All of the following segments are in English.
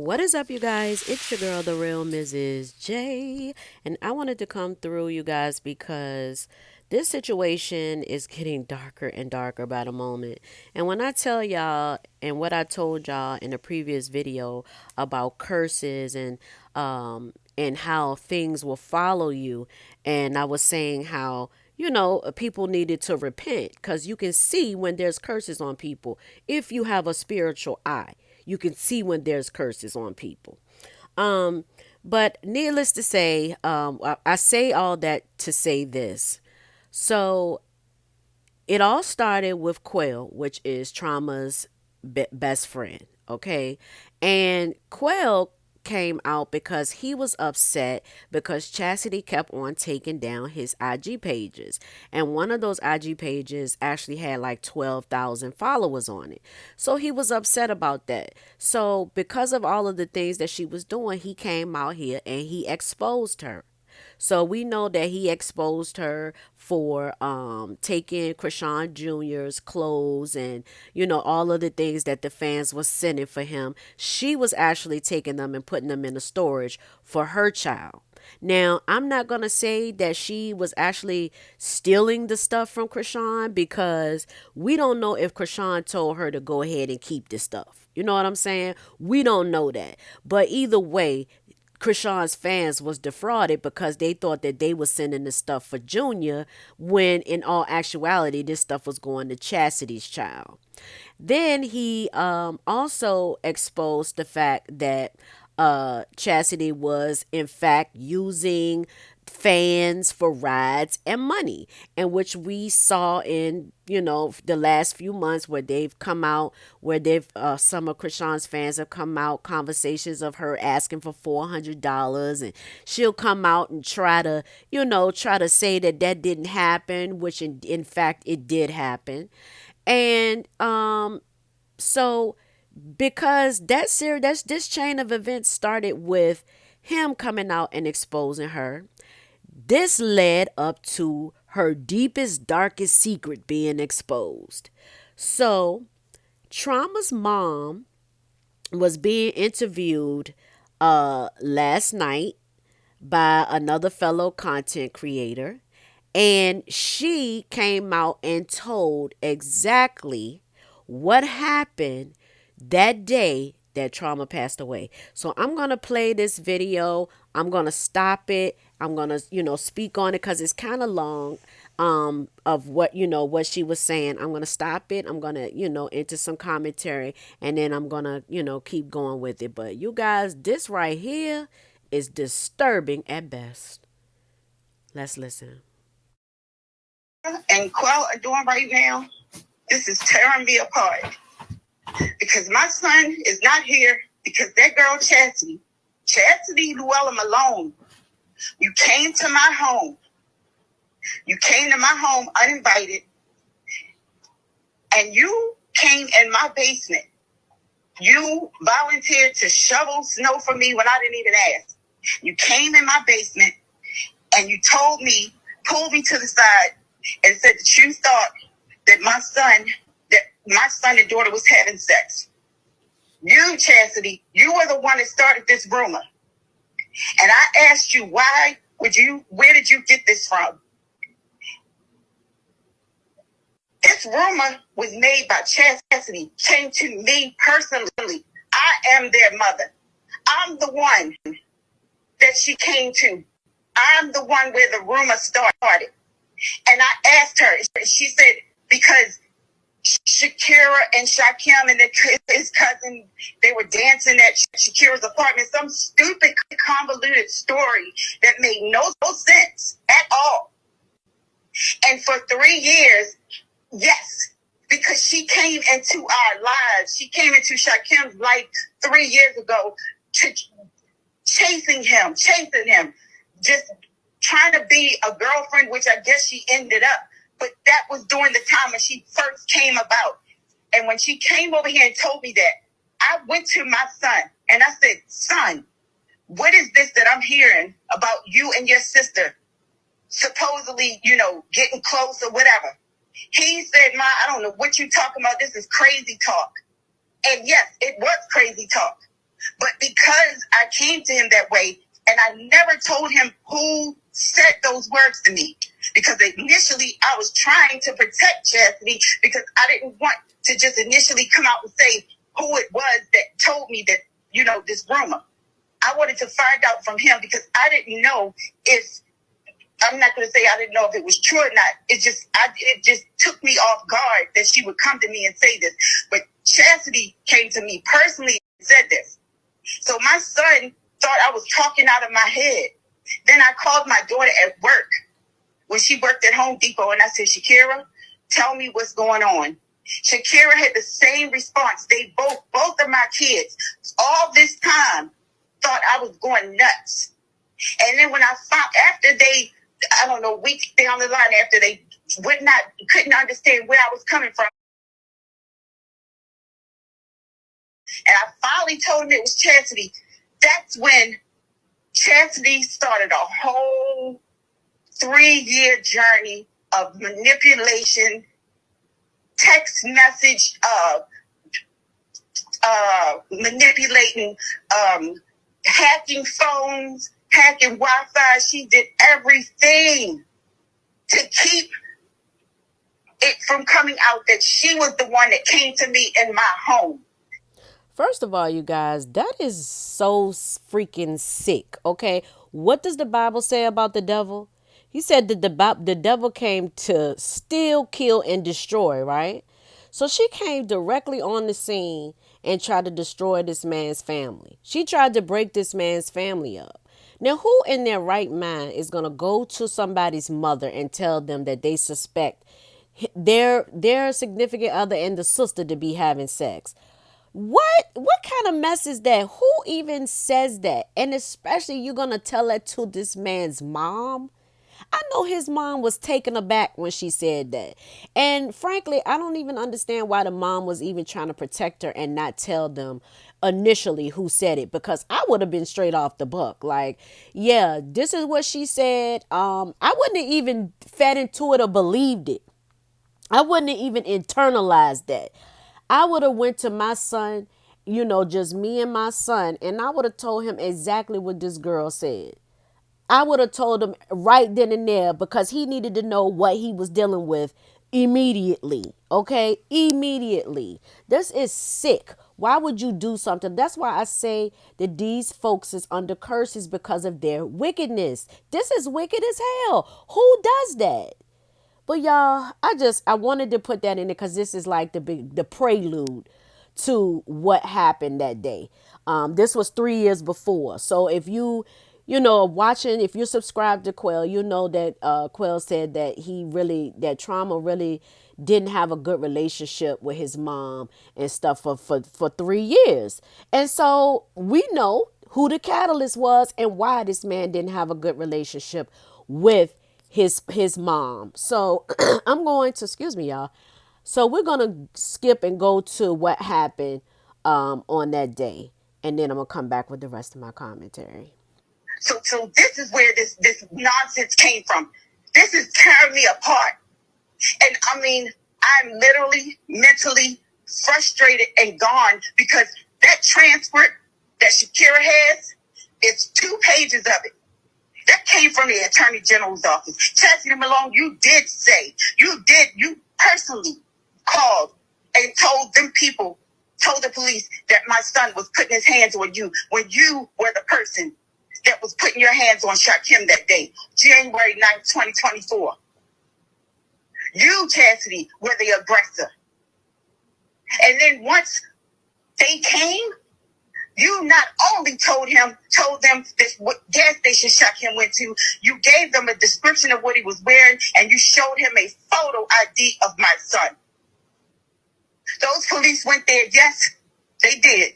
What is up, you guys? It's your girl, the real Mrs. J. And I wanted to come through, you guys, because this situation is getting darker and darker by the moment. And when I tell y'all, and what I told y'all in a previous video about curses and how things will follow you, and I was saying how people needed to repent because you can see when there's curses on people if you have a spiritual eye. You can see when there's curses on people. Um, but needless to say, I say all that to say this. So it all started with Quail, which is Trauma's best friend. Okay. And Quail came out because he was upset because Chasity kept on taking down his IG pages. And one of those IG pages actually had like 12,000 followers on it. So he was upset about that. So because of all of the things that she was doing, he came out here and he exposed her. So we know that he exposed her for taking Chrisean Jr.'s clothes and, all of the things that the fans was sending for him. She was actually taking them and putting them in the storage for her child. Now, I'm not going to say that she was actually stealing the stuff from Chrisean because we don't know if Chrisean told her to go ahead and keep this stuff. You know what I'm saying? We don't know that. But either way, Krishan's fans was defrauded because they thought that they were sending the stuff for Junior when in all actuality this stuff was going to Chastity's child. Then he also exposed the fact that Chastity was in fact using fans for rides and money, and which we saw in the last few months where they've come out, where they've some of Krishan's fans have come out, conversations of her asking for $400, and she'll come out and try to say that that didn't happen, which in fact it did happen. And so because that's this chain of events started with him coming out and exposing her. This led up to her deepest, darkest secret being exposed. So, Trauma's mom was being interviewed last night by another fellow content creator, and she came out and told exactly what happened that day that Trauma passed away. So I'm going to play this video. I'm going to stop it. I'm going to, speak on it because it's kind of long of what she was saying. I'm going to stop it. I'm going to, enter some commentary, and then I'm going to, keep going with it. But you guys, this right here is disturbing at best. Let's listen. And Quell are doing right now, this is tearing me apart. Because my son is not here because that girl Chasity Llewellyn Malone, you came to my home. You came to my home uninvited. And you came in my basement. You volunteered to shovel snow for me when I didn't even ask. You came in my basement and you pulled me to the side and said that you thought that my son and daughter was having sex. You, Chasity, you were the one that started this rumor. And I asked you, where did you get this from? This rumor was made by Chasity, came to me personally. I am their mother. I'm the one that she came to. I'm the one where the rumor started. And I asked her, she said, because Shakira and Shakim and his cousin, they were dancing at Shakira's apartment. Some stupid, convoluted story that made no sense at all. And for 3 years, yes, because she came into our lives. She came into Shakim's life 3 years ago, chasing him, just trying to be a girlfriend, which I guess she ended up. But that was during the time when she first came about. And when she came over here and told me that, I went to my son and I said, son, what is this that I'm hearing about you and your sister supposedly, getting close or whatever? He said, Ma, I don't know what you're talking about. This is crazy talk. And yes, it was crazy talk. But because I came to him that way, and I never told him who said those words to me, because initially I was trying to protect Chastity, because I didn't want to just initially come out and say who it was that told me that, this rumor. I wanted to find out from him, because I didn't know if, I'm not going to say I didn't know if it was true or not. It just took me off guard that she would come to me and say this. But Chastity came to me personally and said this. So my son thought I was talking out of my head. Then I called my daughter at work when she worked at Home Depot, and I said, Shakira, tell me what's going on. Shakira had the same response. They both of my kids, all this time, thought I was going nuts. And then when I found, after they, I don't know, weeks down the line, after they couldn't understand where I was coming from, and I finally told them it was Chastity, that's when Chastity started a whole 3-year journey of manipulation, text message, manipulating, hacking phones, hacking Wi-Fi. She did everything to keep it from coming out that she was the one that came to me in my home. First of all, you guys, that is so freaking sick, okay? What does the Bible say about the devil? He said that the devil came to steal, kill, and destroy, right? So she came directly on the scene and tried to destroy this man's family. She tried to break this man's family up. Now, who in their right mind is going to go to somebody's mother and tell them that they suspect their significant other and the sister to be having sex? What kind of mess is that? Who even says that? And especially you're gonna tell that to this man's mom? I know his mom was taken aback when she said that. And frankly, I don't even understand why the mom was even trying to protect her and not tell them initially who said it, because I would have been straight off the book. Like, yeah, this is what she said. I wouldn't have even fed into it or believed it. I wouldn't have even internalized that. I would have went to my son, just me and my son, and I would have told him exactly what this girl said. I would have told him right then and there, because he needed to know what he was dealing with immediately. Okay? Immediately. This is sick. Why would you do something? That's why I say that these folks is under curses, because of their wickedness. This is wicked as hell. Who does that? But y'all, I wanted to put that in there because this is like the prelude to what happened that day. This was 3 years before. So if watching, if you're subscribed to Quell, you know that Quell said that that Trauma really didn't have a good relationship with his mom and stuff for 3 years. And so we know who the catalyst was and why this man didn't have a good relationship with his mom. So I'm going to, excuse me, y'all. So we're gonna skip and go to what happened on that day, and then I'm gonna come back with the rest of my commentary. So this is where this nonsense came from. This is tearing me apart. And I mean, I'm literally mentally frustrated and gone, because that transcript that Shakira has, it's 2 pages of it. That came from the Attorney General's office. Chastity Malone, you personally called and told the police that my son was putting his hands on you when you were the person that was putting your hands on Shakim that day, January 9th, 2024. You, Chastity, were the aggressor. And then once they came, you not only told them this what gas station Shakim went to, you gave them a description of what he was wearing, and you showed him a photo ID of my son. Those police went there, yes, they did.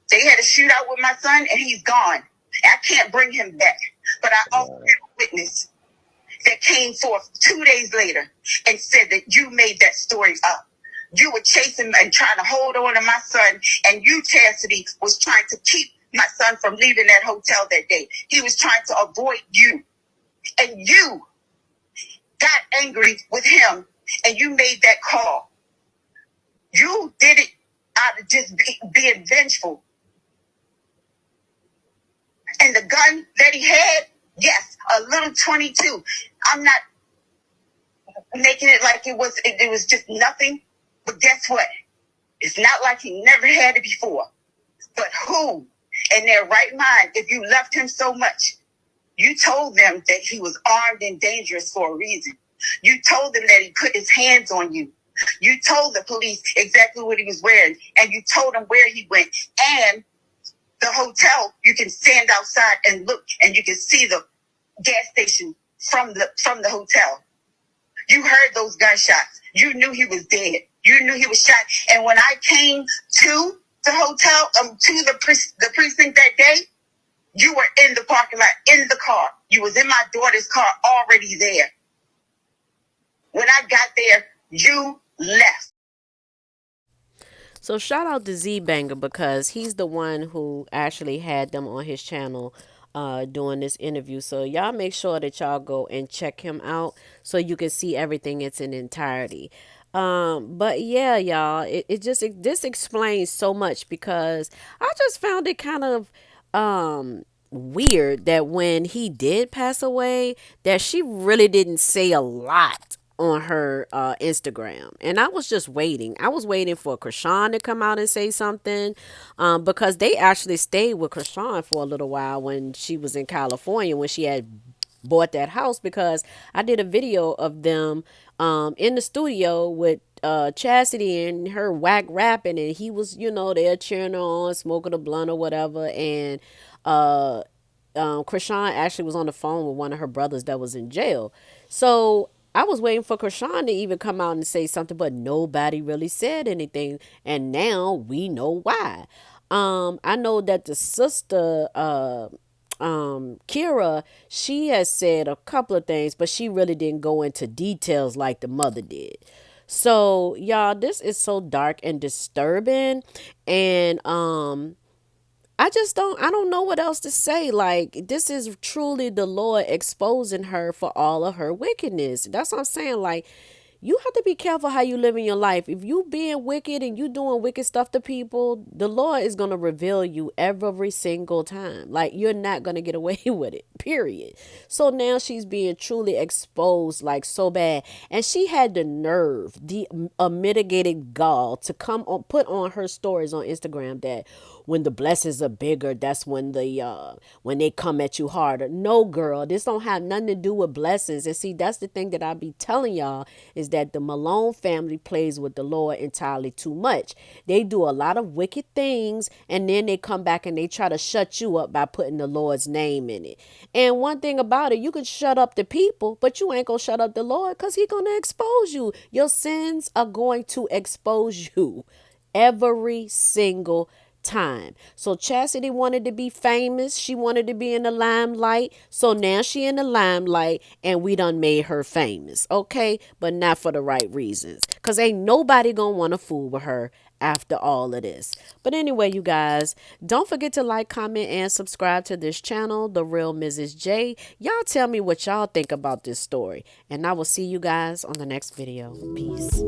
They had a shootout with my son, and he's gone. I can't bring him back. But I also have a witness that came forth 2 days later and said that you made that story up. You were chasing and trying to hold on to my son, and you, Chastity, was trying to keep my son from leaving that hotel that day. He was trying to avoid you. And you got angry with him, and you made that call. You did it out of just being vengeful. gun that he had, yes, a little 22. I'm not making it like it was just nothing. But guess what? It's not like he never had it before. But who in their right mind, if you loved him so much, you told them that he was armed and dangerous for a reason. You told them that he put his hands on you. You told the police exactly what he was wearing, and you told them where he went. And the hotel, you can stand outside and look, and you can see the gas station from the hotel. You heard those gunshots. You knew he was dead. You knew he was shot. And when I came to the hotel, to the precinct that day, you were in the parking lot, in the car. You was in my daughter's car, already there. When I got there, you left. So shout out to Z Banger because he's the one who actually had them on his channel doing this interview. So y'all make sure that y'all go and check him out so you can see everything in its entirety. But yeah, y'all, this explains so much because I just found it kind of weird that when he did pass away, that she really didn't say a lot on her Instagram. And I was just waiting. I was waiting for Chrisean to come out and say something because they actually stayed with Chrisean for a little while when she was in California, when she had bought that house, because I did a video of them in the studio with Chasity and her whack rapping, and he was, there cheering her on, smoking a blunt or whatever. And Chrisean actually was on the phone with one of her brothers that was in jail. So I was waiting for Chrisean to even come out and say something, but nobody really said anything. And now we know why. I know that the sister, Kira, she has said a couple of things, but she really didn't go into details like the mother did. So y'all, this is so dark and disturbing. And I don't know what else to say. Like, this is truly the Lord exposing her for all of her wickedness. That's what I'm saying. Like, you have to be careful how you live in your life. If you being wicked and you doing wicked stuff to people, the Lord is going to reveal you every single time. Like, you're not going to get away with it, period. So now she's being truly exposed, like, so bad. And she had the nerve, the mitigated gall to come on, put on her stories on Instagram that when the blessings are bigger, that's when they come at you harder. No, girl, this don't have nothing to do with blessings. And see, that's the thing that I be telling y'all, is that the Malone family plays with the Lord entirely too much. They do a lot of wicked things, and then they come back and they try to shut you up by putting the Lord's name in it. And one thing about it, you can shut up the people, but you ain't gonna shut up the Lord, because He's gonna expose you. Your sins are going to expose you every single time. So Chasity wanted to be famous. She wanted to be in the limelight. So now she in the limelight, and we done made her famous. Okay? But not for the right reasons. Because ain't nobody gonna want to fool with her after all of this. But anyway, you guys, don't forget to like, comment, and subscribe to this channel, The Real Mrs. J. Y'all tell me what y'all think about this story. And I will see you guys on the next video. Peace.